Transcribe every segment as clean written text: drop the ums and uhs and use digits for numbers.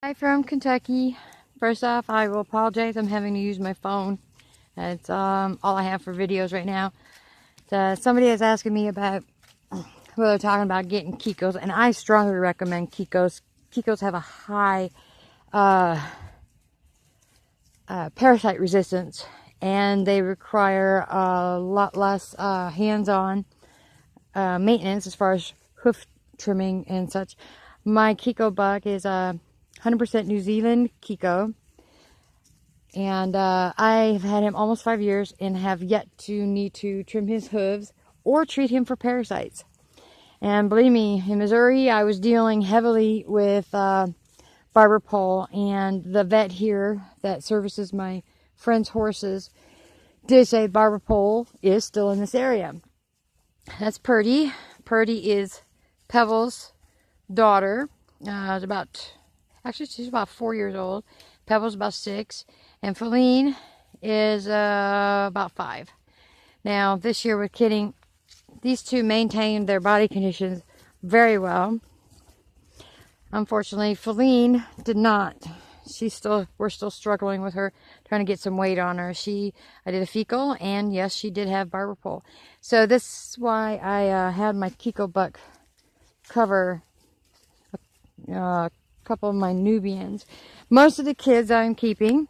Hi from Kentucky. First off, I will apologize. I'm having to use my phone. It's all I have for videos right now. Somebody is asking me about, well, they're talking about getting Kikos, and I strongly recommend Kikos. Kikos have a high parasite resistance, and they require a lot less hands-on maintenance as far as hoof trimming and such. My Kiko buck is a 100% New Zealand Kiko, and I've had him almost 5 years and have yet to need to trim his hooves or treat him for parasites. And believe me, in Missouri, I was dealing heavily with barber pole, and the vet here that services my friend's horses did say barber pole is still in this area. That's Purdy. Purdy is Pebbles' daughter. She's about 4 years old. Pebbles about 6, and Feline is about 5. Now this year with kidding, these two maintained their body conditions very well. Unfortunately, Feline did not. We're still struggling with her, trying to get some weight on her. I did a fecal, and yes, she did have barber pole. So this is why I had my Kiko buck cover a couple of my Nubians. Most of the kids I'm keeping,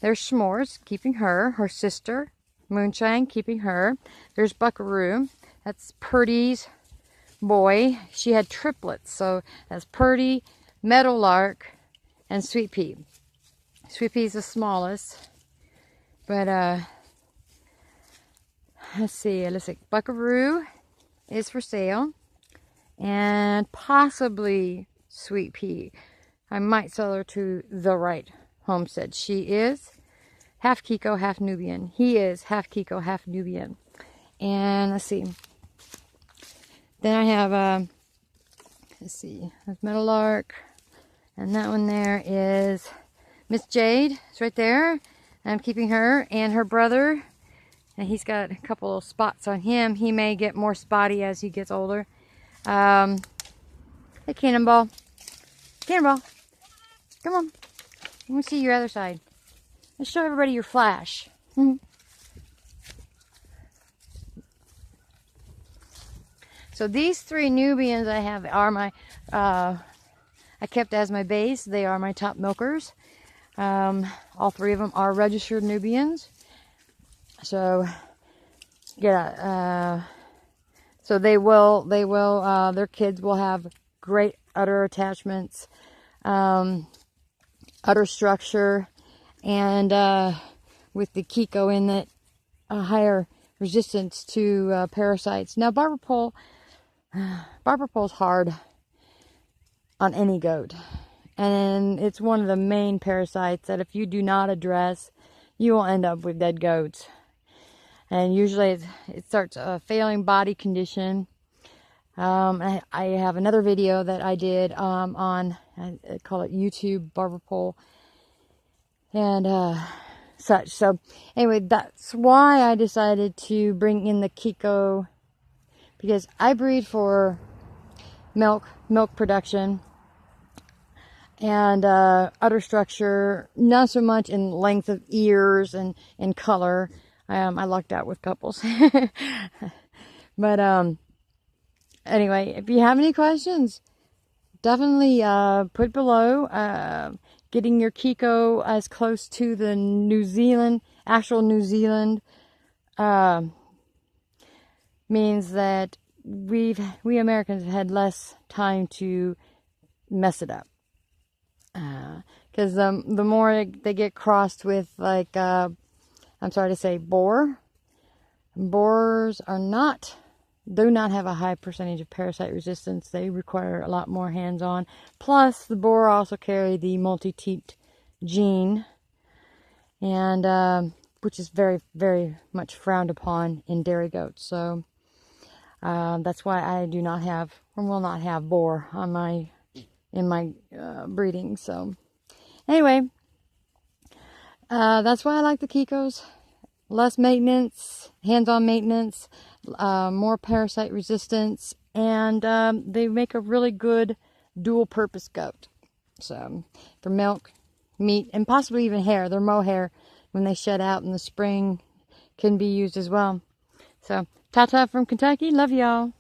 there's S'mores, keeping her sister, Moonshine, keeping her. There's Buckaroo, that's Purdy's boy. She had triplets, so that's Purdy, Meadowlark, and Sweet Pea. Sweet Pea's the smallest, but let's see, Buckaroo is for sale, and possibly Sweet Pea. I might sell her to the right homestead. She is half Kiko, half Nubian. He is half Kiko, half Nubian. And let's see. Then I have, let's see, there's Meadowlark. And that one there is Miss Jade. It's right there. I'm keeping her and her brother. And he's got a couple of spots on him. He may get more spotty as he gets older. Hey, Cannonball. Cannonball. Come on. Let me see your other side. Let's show everybody your flash. So these 3 Nubians I have are my, I kept as my base. They are my top milkers. All 3 of them are registered Nubians. So, yeah, so their kids will have great udder attachments, udder structure, and with the Kiko in it, a higher resistance to parasites. Now, barber pole's hard on any goat, and it's one of the main parasites that if you do not address, you will end up with dead goats. And usually it starts a failing body condition. I have another video that I did on, I call it YouTube barber pole and such. So anyway, that's why I decided to bring in the Kiko, because I breed for milk production and udder structure, not so much in length of ears and color. I lucked out with couples. But anyway, if you have any questions, definitely put below. Getting your Kiko as close to the actual New Zealand means that we Americans have had less time to mess it up. Because the more they get crossed with, like, I'm sorry to say, boar. Boars do not have a high percentage of parasite resistance. They require a lot more hands-on. Plus, the boar also carry the multi-teat gene, and which is very, very much frowned upon in dairy goats. So that's why I do not have, or will not have, boar on in my breeding. So anyway, that's why I like the Kikos. Less maintenance, hands-on maintenance, more parasite resistance, and they make a really good dual-purpose goat. So, for milk, meat, and possibly even hair. Their mohair, when they shed out in the spring, can be used as well. So, ta-ta from Kentucky. Love y'all.